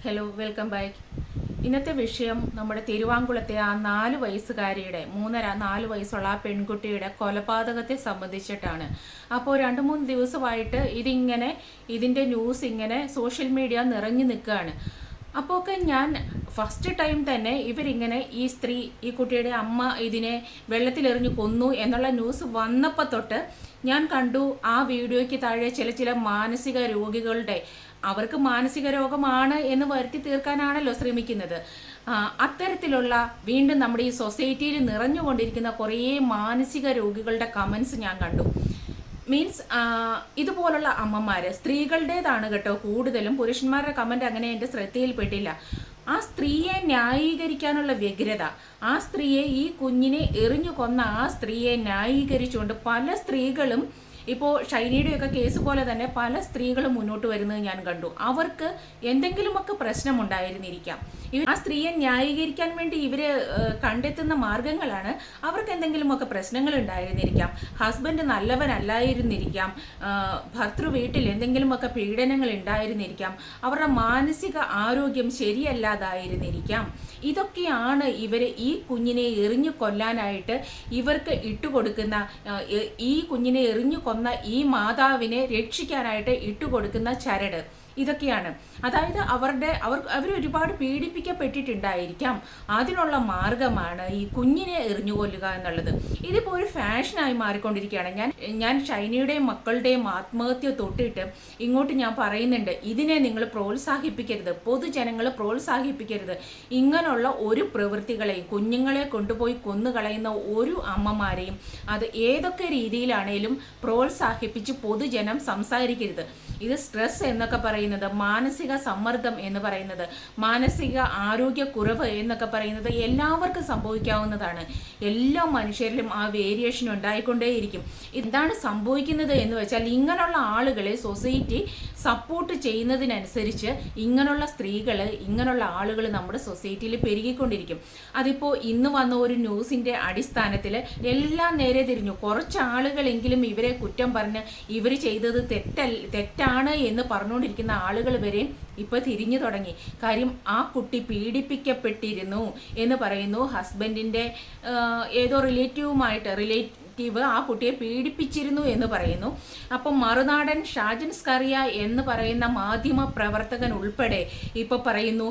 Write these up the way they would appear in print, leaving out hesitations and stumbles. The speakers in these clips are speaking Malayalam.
Hello, welcome back. ഇന്നത്തെ വിഷയം നമ്മുടെ തിരുവാങ്കുളത്തെ ആ 4 വയസ്സുകാരിയുടെ 3-4 വയസ്സുള്ള ആ പെൺകുട്ടിയുടെ കൊലപാതകത്തെ സംബന്ധിച്ചിട്ടാണ്. അപ്പോൾ 2-3 ദിവസമായിട്ട് ഇതിൻ്റെ ന്യൂസ് ഇങ്ങനെ സോഷ്യൽ മീഡിയ നിറഞ്ഞു നിൽക്കുകയാണ്. അപ്പോൾ ഒക്കെ ഞാൻ ഫസ്റ്റ് ടൈം തന്നെ ഇവരിങ്ങനെ ഈ കുട്ടിയുടെ അമ്മ ഇതിനെ വെള്ളത്തിലെറിഞ്ഞു കൊന്നു എന്നുള്ള ന്യൂസ് വന്നപ്പോൾ തൊട്ട് ഞാൻ കണ്ടു ആ വീഡിയോയ്ക്ക് താഴെ ചില മാനസിക രോഗികളുടെ അവർക്ക് മാനസിക രോഗമാണ് എന്ന് വരുത്തി തീർക്കാനാണല്ലോ ശ്രമിക്കുന്നത്. അത്തരത്തിലുള്ള വീണ്ടും നമ്മുടെ ഈ സൊസൈറ്റിയിൽ നിറഞ്ഞുകൊണ്ടിരിക്കുന്ന കുറേ മാനസിക രോഗികളുടെ കമൻസ് ഞാൻ കണ്ടു. മീൻസ് ഇതുപോലുള്ള അമ്മമാർ സ്ത്രീകളുടേതാണ് കേട്ടോ കൂടുതലും. പുരുഷന്മാരുടെ കമൻറ്റ് അങ്ങനെ എൻ്റെ ശ്രദ്ധയിൽപ്പെട്ടില്ല. ആ സ്ത്രീയെ ന്യായീകരിക്കാനുള്ള വ്യഗ്രത, ആ സ്ത്രീയെ ഈ കുഞ്ഞിനെ എറിഞ്ഞു കൊന്ന ആ സ്ത്രീയെ ന്യായീകരിച്ചുകൊണ്ട് പല സ്ത്രീകളും ഇപ്പോൾ ഷൈനിയുടെയൊക്കെ കേസ് പോലെ തന്നെ പല സ്ത്രീകളും മുന്നോട്ട് വരുന്നത് ഞാൻ കണ്ടു. അവർക്ക് എന്തെങ്കിലുമൊക്കെ പ്രശ്നമുണ്ടായിരുന്നിരിക്കാം. ആ സ്ത്രീയെ ന്യായീകരിക്കാൻ വേണ്ടി ഇവർ കണ്ടെത്തുന്ന മാർഗങ്ങളാണ് അവർക്ക് എന്തെങ്കിലുമൊക്കെ പ്രശ്നങ്ങൾ ഉണ്ടായിരുന്നിരിക്കാം, ഹസ്ബൻഡ് നല്ലവനല്ലായിരുന്നിരിക്കാം, ഭർത്തൃ വീട്ടിൽ എന്തെങ്കിലുമൊക്കെ പീഡനങ്ങൾ ഉണ്ടായിരുന്നിരിക്കാം, അവരുടെ മാനസിക ആരോഗ്യം ശരിയല്ലാതായിരുന്നിരിക്കാം. ഇതൊക്കെയാണ് ഈ കുഞ്ഞിനെ എറിഞ്ഞു കൊല്ലാനായിട്ട് ഇവർക്ക് ഇട്ടുകൊടുക്കുന്ന, ഈ കുഞ്ഞിനെ എറിഞ്ഞു കൊന്ന ഈ മാതാവിനെ രക്ഷിക്കാനായിട്ട് ഇട്ടുകൊടുക്കുന്ന ചരട്. ഇതൊക്കെയാണ്. അതായത് അവർ ഒരുപാട് പീഡിപ്പിക്കപ്പെട്ടിട്ടുണ്ടായിരിക്കാം. അതിനുള്ള മാർഗമാണ് ഈ കുഞ്ഞിനെ എറിഞ്ഞു കൊല്ലുക എന്നുള്ളത്. ഇതിപ്പോൾ ഒരു ഫാഷനായി മാറിക്കൊണ്ടിരിക്കുകയാണ്. ഞാൻ ഷൈനിയുടെയും മക്കളുടെയും ആത്മഹത്യ തൊട്ടിട്ട് ഇങ്ങോട്ട് ഞാൻ പറയുന്നുണ്ട്, ഇതിനെ നിങ്ങൾ പ്രോത്സാഹിപ്പിക്കരുത്, പൊതുജനങ്ങൾ പ്രോത്സാഹിപ്പിക്കരുത്. ഇങ്ങനെയുള്ള ഒരു പ്രവൃത്തികളെയും കുഞ്ഞുങ്ങളെ കൊണ്ടുപോയി കൊന്നുകളയുന്ന ഒരു അമ്മമാരെയും അത് ഏതൊക്കെ രീതിയിലാണേലും പ്രോത്സാഹിപ്പിച്ച് പൊതുജനം സംസാരിക്കരുത്. ഇത് സ്ട്രെസ് എന്നൊക്കെ പറയുന്നത്, മാനസിക സമ്മർദ്ദം എന്ന് പറയുന്നത്, മാനസിക ആരോഗ്യക്കുറവ് എന്നൊക്കെ പറയുന്നത് എല്ലാവർക്കും സംഭവിക്കാവുന്നതാണ്. എല്ലാ മനുഷ്യരിലും ആ വേരിയേഷൻ ഉണ്ടായിക്കൊണ്ടേയിരിക്കും. എന്താണ് സംഭവിക്കുന്നത് എന്ന് വെച്ചാൽ ഇങ്ങനെയുള്ള ആളുകളെ സൊസൈറ്റി സപ്പോർട്ട് ചെയ്യുന്നതിനനുസരിച്ച് ഇങ്ങനെയുള്ള സ്ത്രീകൾ, ഇങ്ങനെയുള്ള ആളുകൾ നമ്മുടെ സൊസൈറ്റിയിൽ പെരുകിക്കൊണ്ടിരിക്കും. അതിപ്പോൾ ഇന്ന് വന്ന ഒരു ന്യൂസിൻ്റെ അടിസ്ഥാനത്തിൽ എല്ലാം നേരെ തിരിഞ്ഞു. കുറച്ച് ആളുകളെങ്കിലും ഇവരെ കുറ്റം പറഞ്ഞ് ഇവർ ചെയ്തത് തെറ്റാണ് എന്ന് പറഞ്ഞുകൊണ്ടിരിക്കുന്ന ആളുകൾ വരെ ഇപ്പോൾ തിരിഞ്ഞു തുടങ്ങി. കാര്യം ആ കുട്ടി പീഡിപ്പിക്കപ്പെട്ടിരുന്നു എന്ന് പറയുന്നു. ഹസ്ബൻഡിൻ്റെ ഏതോ റിലേറ്റീവ് ആ കുട്ടിയെ പീഡിപ്പിച്ചിരുന്നു എന്ന് പറയുന്നു. അപ്പം മറുനാടൻ ഷാജൻ സ്കറിയ എന്ന് പറയുന്ന മാധ്യമ പ്രവർത്തകൻ ഉൾപ്പെടെ ഇപ്പോൾ പറയുന്നു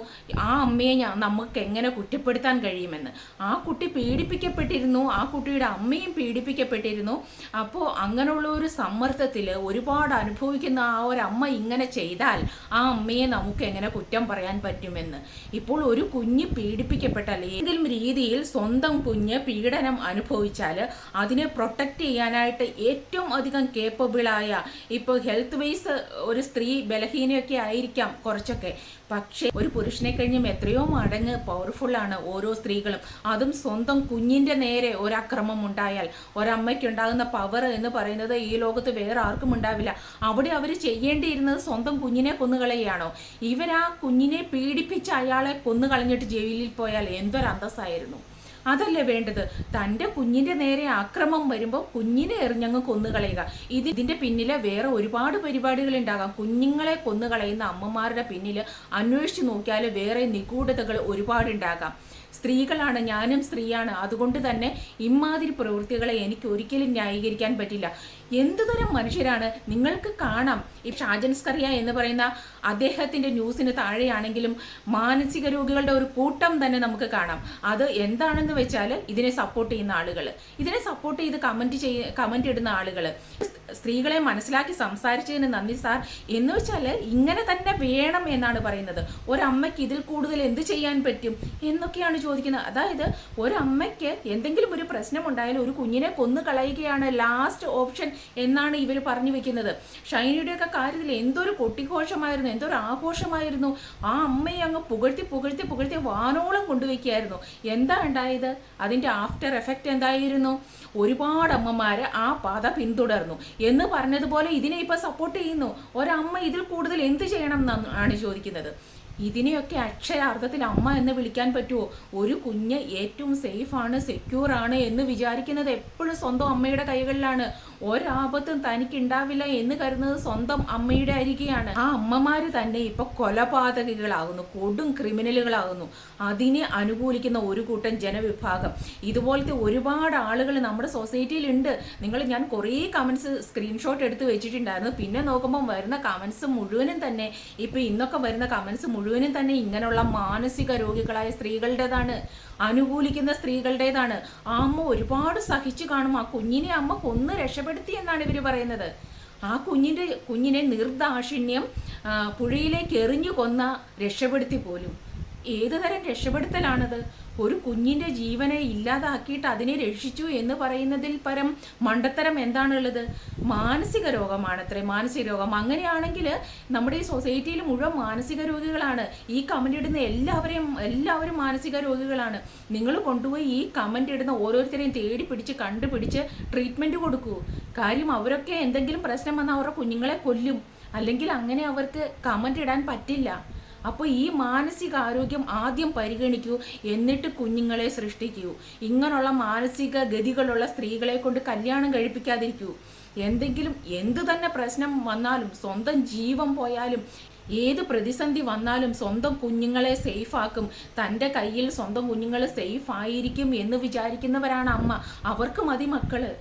ആ അമ്മയെ നമുക്ക് എങ്ങനെ കുറ്റപ്പെടുത്താൻ കഴിയുമെന്ന്. ആ കുട്ടി പീഡിപ്പിക്കപ്പെട്ടിരുന്നു, ആ കുട്ടിയുടെ അമ്മയും പീഡിപ്പിക്കപ്പെട്ടിരുന്നു. അപ്പോൾ അങ്ങനെയുള്ള ഒരു സമ്മർദ്ദത്തിൽ ഒരുപാട് അനുഭവിക്കുന്ന ആ ഒരു അമ്മ ഇങ്ങനെ ചെയ്താൽ ആ അമ്മയെ നമുക്ക് എങ്ങനെ കുറ്റം പറയാൻ പറ്റുമെന്ന്. ഇപ്പോൾ ഒരു കുഞ്ഞ് പീഡിപ്പിക്കപ്പെട്ടാൽ, ഏതെങ്കിലും രീതിയിൽ സ്വന്തം കുഞ്ഞ് പീഡനം അനുഭവിച്ചാൽ അതിനെ പ്രൊട്ടക്റ്റ് ചെയ്യാനായിട്ട് ഏറ്റവും അധികം കേപ്പബിളായ, ഇപ്പോൾ ഹെൽത്ത് വൈസ് ഒരു സ്ത്രീ ബലഹീനയൊക്കെ ആയിരിക്കാം കുറച്ചൊക്കെ, പക്ഷേ ഒരു പുരുഷനെ കഴിഞ്ഞും എത്രയോ മടങ്ങ് പവർഫുള്ളാണ് ഓരോ സ്ത്രീകളും. അതും സ്വന്തം കുഞ്ഞിൻ്റെ നേരെ ഒരക്രമം ഉണ്ടായാൽ ഒരമ്മയ്ക്കുണ്ടാകുന്ന പവർ എന്ന് പറയുന്നത് ഈ ലോകത്ത് വേറെ ആർക്കും ഉണ്ടാവില്ല. അവിടെ അവർ ചെയ്യേണ്ടിയിരുന്നത് സ്വന്തം കുഞ്ഞിനെ കൊന്നുകളയുകയാണോ? ഇവരാ കുഞ്ഞിനെ പീഡിപ്പിച്ച് അയാളെ കൊന്നുകളഞ്ഞിട്ട് ജയിലിൽ പോയാൽ എന്തൊരന്തസ്സായിരുന്നു. അതല്ലേ വേണ്ടത്. തൻ്റെ കുഞ്ഞിൻ്റെ നേരെ ആക്രമം വരുമ്പോൾ കുഞ്ഞിനെ എറിഞ്ഞങ്ങ് കൊന്നുകളയുക. ഇതിൻ്റെ പിന്നിൽ വേറെ ഒരുപാട് പരിപാടികൾ ഉണ്ടാകാം. കുഞ്ഞുങ്ങളെ കൊന്നുകളയുന്ന അമ്മമാരുടെ പിന്നിൽ അന്വേഷിച്ച് നോക്കിയാൽ വേറെ നിഗൂഢതകൾ ഒരുപാടുണ്ടാകാം. സ്ത്രീകളാണ്, ഞാനും സ്ത്രീയാണ്, അതുകൊണ്ട് തന്നെ ഇമാതിരി പ്രവൃത്തികളെ എനിക്ക് ഒരിക്കലും ന്യായീകരിക്കാൻ പറ്റില്ല. എന്തുതരം മനുഷ്യരാണ് നിങ്ങൾക്ക് കാണാം. ഈ ഷാജൻ സ്കറിയ എന്ന് പറയുന്ന അദ്ദേഹത്തിൻ്റെ ന്യൂസിന് താഴെയാണെങ്കിലും മാനസിക രോഗികളുടെ ഒരു കൂട്ടം തന്നെ നമുക്ക് കാണാം. അത് എന്താണെന്ന് വെച്ചാൽ ഇതിനെ സപ്പോർട്ട് ചെയ്യുന്ന ആളുകൾ, ഇതിനെ സപ്പോർട്ട് ചെയ്ത് കമൻറ്റ് ഇടുന്ന ആളുകൾ, സ്ത്രീകളെ മനസ്സിലാക്കി സംസാരിച്ചതിന് നന്ദി സാർ എന്ന് വെച്ചാൽ ഇങ്ങനെ തന്നെ വേണം എന്നാണ് പറയുന്നത്. ഒരമ്മയ്ക്ക് ഇതിൽ കൂടുതൽ എന്ത് ചെയ്യാൻ പറ്റും എന്നൊക്കെയാണ് ചോദിക്കുന്നത്. അതായത് ഒരമ്മയ്ക്ക് എന്തെങ്കിലും ഒരു പ്രശ്നമുണ്ടായാലും ഒരു കുഞ്ഞിനെ കൊന്നു കളയുകയാണ് ലാസ്റ്റ് ഓപ്ഷൻ എന്നാണ് ഇവർ പറഞ്ഞു വെക്കുന്നത്. ഷൈനിയുടെയൊക്കെ കാര്യത്തിൽ എന്തൊരു കൊട്ടിഘോഷമായിരുന്നു, എന്തൊരു ആഘോഷമായിരുന്നു. ആ അമ്മയെ അങ്ങ് പുകഴ്ത്തി വാനോളം കൊണ്ടുവയ്ക്കുകയായിരുന്നു. എന്താ ഉണ്ടായത്? അതിൻ്റെ ആഫ്റ്റർ എഫക്റ്റ് എന്തായിരുന്നു? ഒരുപാട് അമ്മമാർ ആ പാത പിന്തുടർന്നു എന്ന് പറഞ്ഞതുപോലെ ഇതിനെ ഇപ്പോൾ സപ്പോർട്ട് ചെയ്യുന്നു. ഒരമ്മ ഇതിൽ കൂടുതൽ എന്ത് ചെയ്യണം എന്നാണ് ചോദിക്കുന്നത്. ഇതിനെയൊക്കെ അക്ഷരാർത്ഥത്തിൽ അമ്മ എന്ന് വിളിക്കാൻ പറ്റുമോ? ഒരു കുഞ്ഞ് ഏറ്റവും സേഫാണ്, സെക്യൂറാണ് എന്ന് വിചാരിക്കുന്നത് എപ്പോഴും സ്വന്തം അമ്മയുടെ കൈകളിലാണ്. ഒരാപത്തും തനിക്കുണ്ടാവില്ല എന്ന് കരുതുന്നത് സ്വന്തം അമ്മയുടെ അരികെയാണ്. ആ അമ്മമാര് തന്നെ ഇപ്പൊ കൊലപാതകികളാകുന്നു, കൊടും ക്രിമിനലുകളാകുന്നു. അതിനെ അനുകൂലിക്കുന്ന ഒരു കൂട്ടം ജനവിഭാഗം, ഇതുപോലത്തെ ഒരുപാട് ആളുകൾ നമ്മുടെ സൊസൈറ്റിയിലുണ്ട്. ഞാൻ കുറേ കമൻസ് സ്ക്രീൻഷോട്ട് എടുത്ത് വെച്ചിട്ടുണ്ടായിരുന്നു. പിന്നെ നോക്കുമ്പോൾ വരുന്ന കമൻസ് മുഴുവനും തന്നെ, ഇപ്പൊ ഇന്നൊക്കെ വരുന്ന കമൻസ് മുഴുവനും തന്നെ ഇങ്ങനെയുള്ള മാനസിക രോഗികളായ സ്ത്രീകളുടേതാണ്, അനുകൂലിക്കുന്ന സ്ത്രീകളുടേതാണ്. ആ അമ്മ ഒരുപാട് സഹിച്ചു കാണും. ആ കുഞ്ഞിനെ അമ്മ കൊന്ന് രക്ഷപ്പെടുത്തി എന്നാണ് ഇവർ പറയുന്നത്. ആ കുഞ്ഞിനെ നിർദാക്ഷിണ്യം പുഴയിലേക്ക് എറിഞ്ഞു കൊന്ന രക്ഷപ്പെടുത്തി പോലും. ഏത് തരം രക്ഷപ്പെടുത്തലാണത്? ഒരു കുഞ്ഞിൻ്റെ ജീവനെ ഇല്ലാതാക്കിയിട്ട് അതിനെ രക്ഷിച്ചു എന്ന് പറയുന്നതിൽ പരം മണ്ടത്തരം എന്താണുള്ളത്? മാനസിക രോഗമാണത്രേ, മാനസിക രോഗം. അങ്ങനെയാണെങ്കിൽ നമ്മുടെ ഈ സൊസൈറ്റിയിൽ മുഴുവൻ മാനസിക രോഗികളാണ്. ഈ കമൻ്റ് ഇടുന്ന എല്ലാവരും മാനസിക രോഗികളാണ്. നിങ്ങൾ കൊണ്ടുപോയി ഈ കമൻ്റ് ഇടുന്ന ഓരോരുത്തരെയും തേടി പിടിച്ച് കണ്ടുപിടിച്ച് ട്രീറ്റ്മെൻറ്റ് കൊടുക്കൂ. കാര്യം അവരൊക്കെ എന്തെങ്കിലും പ്രശ്നം വന്നാൽ അവരുടെ കുഞ്ഞുങ്ങളെ കൊല്ലും. അല്ലെങ്കിൽ അങ്ങനെ അവർക്ക് കമൻ്റ് ഇടാൻ പറ്റില്ല. അപ്പോൾ ഈ മാനസികാരോഗ്യം ആദ്യം പരിഗണിക്കൂ, എന്നിട്ട് കുഞ്ഞുങ്ങളെ സൃഷ്ടിക്കൂ. ഇങ്ങനെയുള്ള മാനസിക ഗതികളുള്ള സ്ത്രീകളെ കൊണ്ട് കല്യാണം കഴിപ്പിക്കാതിരിക്കൂ. എന്തു തന്നെ പ്രശ്നം വന്നാലും, സ്വന്തം ജീവൻ പോയാലും, ഏത് പ്രതിസന്ധി വന്നാലും സ്വന്തം കുഞ്ഞുങ്ങളെ സേഫാക്കും. തൻ്റെ കയ്യിൽ സ്വന്തം കുഞ്ഞുങ്ങൾ സേഫ് ആയിരിക്കും എന്ന് വിചാരിക്കുന്നവരാണ് അമ്മ. അവർക്ക് മതി മക്കള്,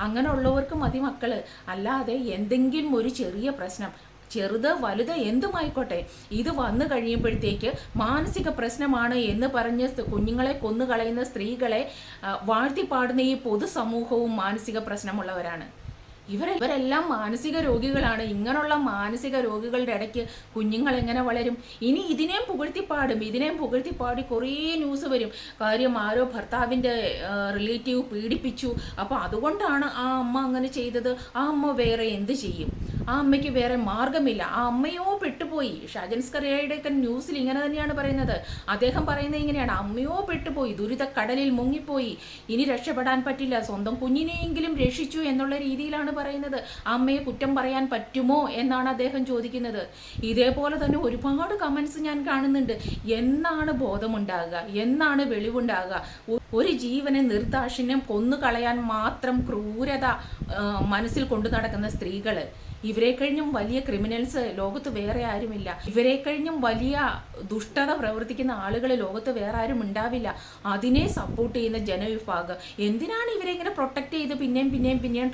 അങ്ങനെയുള്ളവർക്ക് മതി മക്കള്. അല്ലാതെ എന്തെങ്കിലും ഒരു ചെറിയ പ്രശ്നം, ചെറുത് വലുത് എന്തുമായിക്കോട്ടെ, ഇത് വന്നു കഴിയുമ്പോഴത്തേക്ക് മാനസിക പ്രശ്നമാണ് എന്ന് പറഞ്ഞ് കുഞ്ഞുങ്ങളെ കൊന്നുകളയുന്ന സ്ത്രീകളെ വാഴ്ത്തിപ്പാടുന്ന ഈ പൊതുസമൂഹവും മാനസിക പ്രശ്നമുള്ളവരാണ്. ഇവരെല്ലാം മാനസിക രോഗികളാണ്. ഇങ്ങനെയുള്ള മാനസിക രോഗികളുടെ ഇടയ്ക്ക് കുഞ്ഞുങ്ങൾ എങ്ങനെ വളരും? ഇനി ഇതിനെയും പുകഴ്ത്തിപ്പാടി കുറേ ന്യൂസ് വരും. കാര്യം ആരോ ഭർത്താവിൻ്റെ റിലേറ്റീവ് പീഡിപ്പിച്ചു, അപ്പോൾ അതുകൊണ്ടാണ് ആ അമ്മ അങ്ങനെ ചെയ്തത്. ആ അമ്മ വേറെ എന്ത് ചെയ്യും? ആ അമ്മയ്ക്ക് വേറെ മാർഗമില്ല. ആ അമ്മയോ പെട്ടുപോയി. ഷാജൻസ്കറിയയുടെയൊക്കെ ന്യൂസിൽ ഇങ്ങനെ തന്നെയാണ് പറയുന്നത്. അദ്ദേഹം പറയുന്നത് ഇങ്ങനെയാണ്: അമ്മയോ പെട്ടുപോയി, ദുരിതക്കടലിൽ മുങ്ങിപ്പോയി, ഇനി രക്ഷപ്പെടാൻ പറ്റില്ല, സ്വന്തം കുഞ്ഞിനെയെങ്കിലും രക്ഷിച്ചു എന്നുള്ള രീതിയിലാണ് പറയുന്നത്. അമ്മയെ കുറ്റം പറയാൻ പറ്റുമോ എന്നാണ് അദ്ദേഹം ചോദിക്കുന്നത്. ഇതേപോലെ തന്നെ ഒരുപാട് കമൻസ് ഞാൻ കാണുന്നുണ്ട്. എന്നാണ് ബോധമുണ്ടാകുക? എന്നാണ് വെളിവുണ്ടാകുക? ഒരു ജീവനെ നിർദാക്ഷിണ്യം കൊന്നുകളയാൻ മാത്രം ക്രൂരത മനസ്സിൽ കൊണ്ടു നടക്കുന്ന സ്ത്രീകൾ, ഇവരെ കഴിഞ്ഞും വലിയ ക്രിമിനൽസ് ലോകത്ത് വേറെ ആരുമില്ല. ഇവരെ കഴിഞ്ഞും വലിയ ദുഷ്ടത പ്രവർത്തിക്കുന്ന ആളുകൾ ലോകത്ത് വേറെ ആരും ഉണ്ടാവില്ല. അതിനെ സപ്പോർട്ട് ചെയ്യുന്ന ജനവിഭാഗം എന്തിനാണ് ഇവരെ ഇങ്ങനെ പ്രൊട്ടക്ട് ചെയ്ത് പിന്നെയും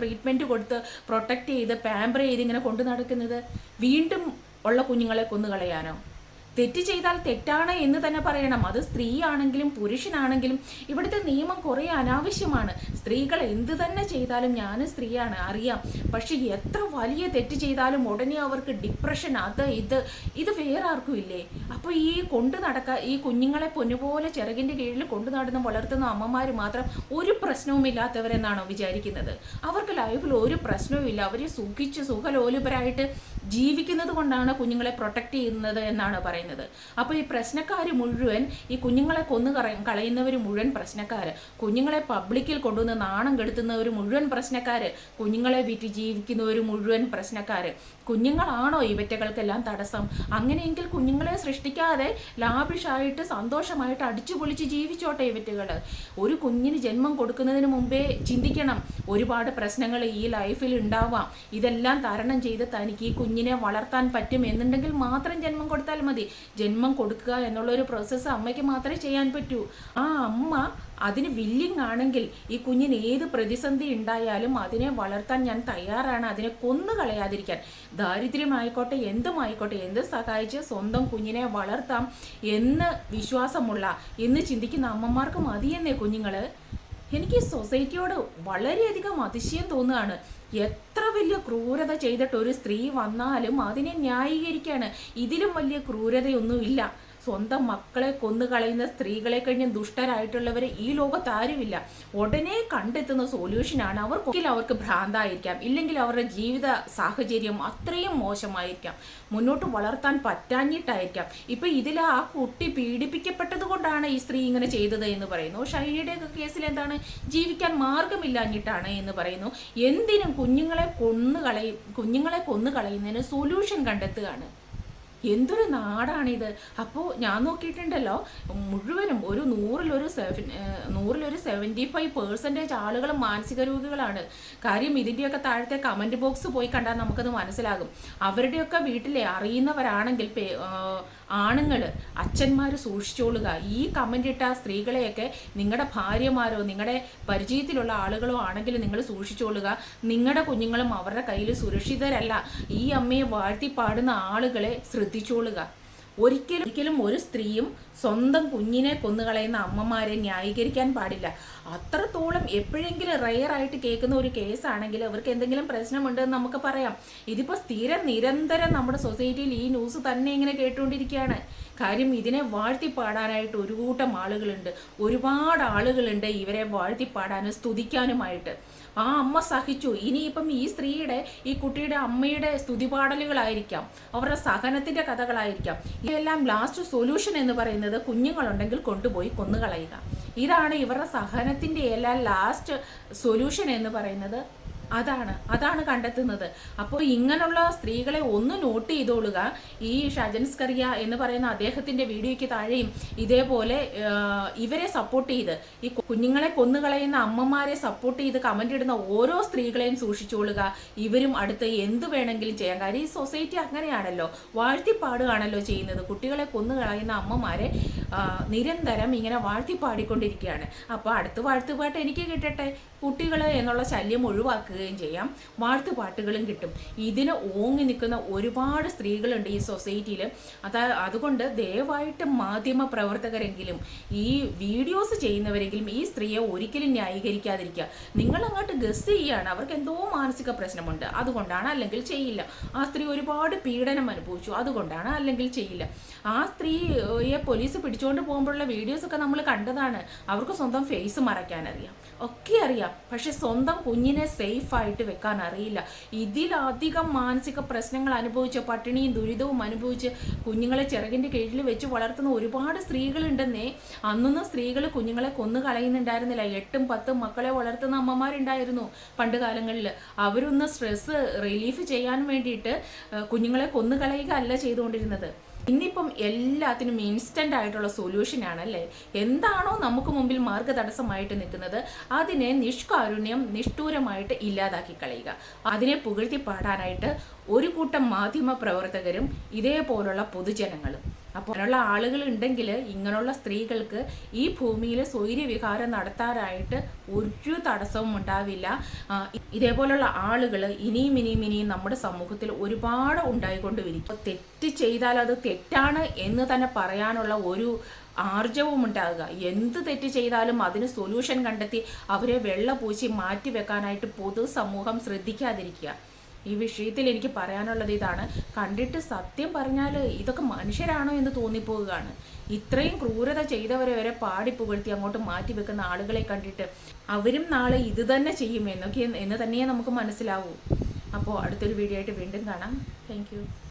ട്രീറ്റ്മെൻറ്റ് കൊടുത്ത് പ്രൊട്ടക്ട് ചെയ്ത് പാമ്പർ ചെയ്ത് ഇങ്ങനെ കൊണ്ടു നടക്കുന്നത്? വീണ്ടും ഉള്ള കുഞ്ഞുങ്ങളെ കൊന്നുകളയാനോ? തെറ്റ് ചെയ്താൽ തെറ്റാണ് എന്ന് തന്നെ പറയണം. അത് സ്ത്രീയാണെങ്കിലും പുരുഷനാണെങ്കിലും. ഇവിടുത്തെ നിയമം കുറേ അനാവശ്യമാണ്. സ്ത്രീകൾ എന്ത് തന്നെ ചെയ്താലും, ഞാനും സ്ത്രീയാണ് അറിയാം, പക്ഷെ എത്ര വലിയ തെറ്റ് ചെയ്താലും ഉടനെ അവർക്ക് ഡിപ്രഷൻ, ഇത് വേറെ ആർക്കും ഇല്ലേ? അപ്പോൾ ഈ കുഞ്ഞുങ്ങളെ പൊന്നുപോലെ ചിറകിൻ്റെ കീഴിൽ കൊണ്ടു നടന്ന് വളർത്തുന്ന അമ്മമാർ മാത്രം ഒരു പ്രശ്നവുമില്ലാത്തവരെന്നാണോ വിചാരിക്കുന്നത്? അവർക്ക് ലൈഫിൽ ഒരു പ്രശ്നവും ഇല്ല. അവർ സുഖലോലുപരായിട്ട് ജീവിക്കുന്നത് കൊണ്ടാണ് കുഞ്ഞുങ്ങളെ പ്രൊട്ടക്ട് ചെയ്യുന്നത് എന്നാണ് പറയുന്നത്. അപ്പോൾ ഈ പ്രശ്നക്കാർ മുഴുവൻ, ഈ കുഞ്ഞുങ്ങളെ കളയുന്നവർ മുഴുവൻ പ്രശ്നക്കാർ, കുഞ്ഞുങ്ങളെ പബ്ലിക്കിൽ കൊണ്ടുവന്ന് നാണം കെടുത്തുന്നവർ മുഴുവൻ പ്രശ്നക്കാർ, കുഞ്ഞുങ്ങളെ വിറ്റ് ജീവിക്കുന്നവർ മുഴുവൻ പ്രശ്നക്കാർ. കുഞ്ഞുങ്ങളാണോ ഇവറ്റകൾക്കെല്ലാം തടസ്സം? അങ്ങനെയെങ്കിൽ കുഞ്ഞുങ്ങളെ സൃഷ്ടിക്കാതെ ലാവിഷായിട്ട് സന്തോഷമായിട്ട് അടിച്ചു പൊളിച്ച് ജീവിച്ചോട്ടെ ഇവറ്റകൾ. ഒരു കുഞ്ഞിന് ജന്മം കൊടുക്കുന്നതിന് മുമ്പേ ചിന്തിക്കണം, ഒരുപാട് പ്രശ്നങ്ങൾ ഈ ലൈഫിൽ ഉണ്ടാവാം. ഇതെല്ലാം തരണം ചെയ്ത് തനിക്ക് ഈ കുഞ്ഞിനെ വളർത്താൻ പറ്റും എന്നുണ്ടെങ്കിൽ മാത്രം ജന്മം കൊടുത്താൽ മതി. ജന്മം കൊടുക്കുക എന്നുള്ളൊരു പ്രോസസ്സ് അമ്മയ്ക്ക് മാത്രമേ ചെയ്യാൻ പറ്റൂ. ആ അമ്മ അതിന് വില്ലിങ് ആണെങ്കിൽ ഈ കുഞ്ഞിന് ഏത് പ്രതിസന്ധി ഉണ്ടായാലും അതിനെ വളർത്താൻ ഞാൻ തയ്യാറാണ്, അതിനെ കൊന്നുകളയാതിരിക്കാൻ. ദാരിദ്ര്യമായിക്കോട്ടെ, എന്ത് സഹായിച്ച് സ്വന്തം കുഞ്ഞിനെ വളർത്താം എന്ന് വിശ്വാസമുള്ള, എന്ന് ചിന്തിക്കുന്ന അമ്മമാർക്ക് മതിയെന്നേ കുഞ്ഞുങ്ങൾ. എനിക്ക് സൊസൈറ്റിയോട് വളരെയധികം അതിശയം തോന്നുകയാണ്. എത്ര വലിയ ക്രൂരത ചെയ്തിട്ട് ഒരു സ്ത്രീ വന്നാലും അതിനെ ന്യായീകരിക്കുകയാണ്. ഇതിലും വലിയ ക്രൂരതയൊന്നുമില്ല. സ്വന്തം മക്കളെ കൊന്നുകളയുന്ന സ്ത്രീകളെ കഴിഞ്ഞ് ദുഷ്ടരായിട്ടുള്ളവരെ ഈ ലോകത്ത് ആരുമില്ല. ഉടനെ കണ്ടെത്തുന്ന സൊല്യൂഷനാണ് അവർക്ക് ഭ്രാന്തായിരിക്കാം, ഇല്ലെങ്കിൽ അവരുടെ ജീവിത സാഹചര്യം അത്രയും മോശമായിരിക്കാം, മുന്നോട്ട് വളർത്താൻ പറ്റാഞ്ഞിട്ടായിരിക്കാം. ഇപ്പം ഇതിൽ ആ കുട്ടി പീഡിപ്പിക്കപ്പെട്ടത് കൊണ്ടാണ് ഈ സ്ത്രീ ഇങ്ങനെ ചെയ്തത് എന്ന് പറയുന്നു. ഷൈനിയുടെയൊക്കെ കേസിൽ എന്താണ്, ജീവിക്കാൻ മാർഗമില്ലാഞ്ഞിട്ടാണ് എന്ന് പറയുന്നു. എന്തിനും കുഞ്ഞുങ്ങളെ കൊന്നുകളയുന്നതിന് സൊല്യൂഷൻ കണ്ടെത്തുകയാണ്. എന്തൊരു നാടാണിത്. അപ്പോൾ ഞാൻ നോക്കിയിട്ടുണ്ടല്ലോ, മുഴുവനും ഒരു 75% ആളുകൾ മാനസിക രോഗികളാണ്. കാര്യം ഇതിൻ്റെയൊക്കെ താഴത്തെ കമൻറ്റ് ബോക്സ് പോയി കണ്ടാൽ നമുക്കത് മനസ്സിലാകും. അവരുടെയൊക്കെ വീട്ടിലെ അറിയുന്നവരാണെങ്കിൽ ആണുങ്ങൾ, അച്ഛന്മാർ സൂക്ഷിച്ചോളുക. ഈ കമൻ്റ് ഇട്ട സ്ത്രീകളെയൊക്കെ നിങ്ങളുടെ ഭാര്യമാരോ നിങ്ങളുടെ പരിചയത്തിലുള്ള ആളുകളോ ആണെങ്കിൽ നിങ്ങൾ സൂക്ഷിച്ചോളുക. നിങ്ങളുടെ കുഞ്ഞുങ്ങളും അവരുടെ കയ്യിൽ സുരക്ഷിതരല്ല. ഈ അമ്മയെ വാഴ്ത്തി പാടുന്ന ആളുകളെ ശ്രദ്ധിച്ചോളുക. ഒരിക്കലും ഒരു സ്ത്രീയും സ്വന്തം കുഞ്ഞിനെ കൊന്നുകളയുന്ന അമ്മമാരെ ന്യായീകരിക്കാൻ പാടില്ല. അത്രത്തോളം എപ്പോഴെങ്കിലും റെയറായിട്ട് കേൾക്കുന്ന ഒരു കേസാണെങ്കിൽ അവർക്ക് എന്തെങ്കിലും പ്രശ്നമുണ്ടെന്ന് നമുക്ക് പറയാം. ഇതിപ്പോൾ നിരന്തരം നമ്മുടെ സൊസൈറ്റിയിൽ ഈ ന്യൂസ് തന്നെ ഇങ്ങനെ കേട്ടുകൊണ്ടിരിക്കുകയാണ്. കാര്യം ഇതിനെ വാഴ്ത്തിപ്പാടാനായിട്ട് ഒരു കൂട്ടം ആളുകളുണ്ട്, ഒരുപാട് ആളുകളുണ്ട് ഇവരെ വാഴ്ത്തിപ്പാടാനും സ്തുതിക്കാനുമായിട്ട്. ആ അമ്മ സഹിച്ചു. ഇനിയിപ്പം ഈ സ്ത്രീയുടെ, ഈ കുട്ടിയുടെ അമ്മയുടെ സ്തുതിപാടലുകളായിരിക്കാം, അവരുടെ സഹനത്തിൻ്റെ കഥകളായിരിക്കാം. ഇതെല്ലാം ലാസ്റ്റ് സൊല്യൂഷൻ എന്ന് പറയുന്നത് കുഞ്ഞുങ്ങളുണ്ടെങ്കിൽ കൊണ്ടുപോയി കൊന്നുകളയുക. ഇതാണ് ഇവരുടെ സഹനത്തിൻ്റെ എല്ലാം ലാസ്റ്റ് സൊല്യൂഷൻ എന്ന് പറയുന്നത്. അതാണ് കണ്ടെത്തുന്നത്. അപ്പോൾ ഇങ്ങനെയുള്ള സ്ത്രീകളെ ഒന്ന് നോട്ട് ചെയ്തോളുക. ഈ ഷജൻസ്കറിയ എന്ന് പറയുന്ന അദ്ദേഹത്തിൻ്റെ വീഡിയോയ്ക്ക് താഴെയും ഇതേപോലെ ഇവരെ സപ്പോർട്ട് ചെയ്ത്, ഈ കുഞ്ഞുങ്ങളെ കൊന്നുകളയുന്ന അമ്മമാരെ സപ്പോർട്ട് ചെയ്ത് കമൻ്റ് ഇടുന്ന ഓരോ സ്ത്രീകളെയും സൂക്ഷിച്ചോളുക. ഇവരും അടുത്ത് എന്ത് വേണമെങ്കിലും ചെയ്യാൻ. കാര്യം ഈ സൊസൈറ്റി അങ്ങനെയാണല്ലോ, വാഴ്ത്തിപ്പാടുകയാണല്ലോ ചെയ്യുന്നത്. കുട്ടികളെ കൊന്നുകളയുന്ന അമ്മമാരെ നിരന്തരം ഇങ്ങനെ വാഴ്ത്തിപ്പാടിക്കൊണ്ടിരിക്കുകയാണ്. അപ്പോൾ അടുത്ത വാഴ്ത്തുപാട്ട് എനിക്ക് കിട്ടട്ടെ, കുട്ടികൾ എന്നുള്ള ശല്യം ഒഴിവാക്കുകയും ചെയ്യാം, വാഴ്ത്തുപാട്ടുകളും കിട്ടും. ഇതിന് ഓങ്ങി നിൽക്കുന്ന ഒരുപാട് സ്ത്രീകളുണ്ട് ഈ സൊസൈറ്റിയിൽ. അതുകൊണ്ട് ദയവായിട്ട് മാധ്യമ പ്രവർത്തകരെങ്കിലും ഈ വീഡിയോസ് ചെയ്യുന്നവരെങ്കിലും ഈ സ്ത്രീയെ ഒരിക്കലും ന്യായീകരിക്കാതിരിക്കുക. നിങ്ങളങ്ങോട്ട് ഗസ് ചെയ്യുകയാണ്, അവർക്ക് എന്തോ മാനസിക പ്രശ്നമുണ്ട് അതുകൊണ്ടാണ്, അല്ലെങ്കിൽ ചെയ്യില്ല. ആ സ്ത്രീ ഒരുപാട് പീഡനം അനുഭവിച്ചു അതുകൊണ്ടാണ്, അല്ലെങ്കിൽ ചെയ്യില്ല. ആ സ്ത്രീയെ പോലീസ് പിടിച്ചുകൊണ്ട് പോകുമ്പോഴുള്ള വീഡിയോസൊക്കെ നമ്മൾ കണ്ടതാണ്. അവർക്ക് സ്വന്തം ഫേസ് മറയ്ക്കാനറിയാം, ഒക്കെ അറിയാം, പക്ഷെ സ്വന്തം കുഞ്ഞിനെ സേഫായിട്ട് വെക്കാൻ അറിയില്ല. ഇതിലധികം മാനസിക പ്രശ്നങ്ങൾ അനുഭവിച്ച്, പട്ടിണിയും ദുരിതവും അനുഭവിച്ച് കുഞ്ഞുങ്ങളെ ചിറകിൻ്റെ കീഴിൽ വെച്ച് വളർത്തുന്ന ഒരുപാട് സ്ത്രീകളുണ്ടെന്നേ. അന്നൊന്നും സ്ത്രീകൾ കുഞ്ഞുങ്ങളെ കൊന്നു കളയുന്നുണ്ടായിരുന്നില്ല. 8ഉം 10ഉം മക്കളെ വളർത്തുന്ന അമ്മമാരുണ്ടായിരുന്നു പണ്ട് കാലങ്ങളിൽ. അവരൊന്ന് സ്ട്രെസ് റിലീഫ് ചെയ്യാൻ വേണ്ടിയിട്ട് കുഞ്ഞുങ്ങളെ കൊന്നു കളയുക അല്ല ചെയ്തുകൊണ്ടിരുന്നത്. ഇന്നിപ്പം എല്ലാത്തിനും ഇൻസ്റ്റൻ്റ് ആയിട്ടുള്ള സൊല്യൂഷനാണല്ലേ. എന്താണോ നമുക്ക് മുമ്പിൽ മാർഗതടസ്സമായിട്ട് നിൽക്കുന്നത് അതിനെ നിഷ്കാരുണ്യം നിഷ്ഠൂരമായിട്ട് ഇല്ലാതാക്കി കളയുക. അതിനെ പുകഴ്ത്തി പാടാനായിട്ട് ഒരു കൂട്ടം മാധ്യമ പ്രവർത്തകരും ഇതേപോലുള്ള പൊതുജനങ്ങളും. അപ്പോൾ അങ്ങനെയുള്ള ആളുകൾ ഉണ്ടെങ്കിൽ ഇങ്ങനെയുള്ള സ്ത്രീകൾക്ക് ഈ ഭൂമിയിൽ സ്വൈര്യവിഹാരം നടത്താനായിട്ട് ഒരു തടസ്സവും ഉണ്ടാവില്ല. ഇതേപോലുള്ള ആളുകൾ ഇനിയും നമ്മുടെ സമൂഹത്തിൽ ഒരുപാട് ഉണ്ടായിക്കൊണ്ടുവരും. തെറ്റ് ചെയ്താൽ അത് തെറ്റാണ് എന്ന് തന്നെ പറയാനുള്ള ഒരു ആർജവും ഉണ്ടാകുക. എന്ത് തെറ്റ് ചെയ്താലും അതിന് സൊല്യൂഷൻ കണ്ടെത്തി അവരെ വെള്ളപൂശി മാറ്റി വെക്കാനായിട്ട് പൊതുസമൂഹം ശ്രദ്ധിക്കാതിരിക്കുക. ഈ വിഷയത്തിൽ എനിക്ക് പറയാനുള്ളത് ഇതാണ്. കണ്ടിട്ട് സത്യം പറഞ്ഞാൽ ഇതൊക്കെ മനുഷ്യരാണോ എന്ന് തോന്നിപ്പോവുകയാണ്. ഇത്രയും ക്രൂരത ചെയ്തവരെ വരെ പാടി പുകഴ്ത്തി അങ്ങോട്ട് മാറ്റി വെക്കുന്ന ആളുകളെ കണ്ടിട്ട് അവരും നാളെ ഇത് തന്നെ ചെയ്യും എന്ന് തന്നെയേ നമുക്ക് മനസ്സിലാവൂ. അപ്പോൾ അടുത്തൊരു വീഡിയോ ആയിട്ട് വീണ്ടും കാണാം. താങ്ക്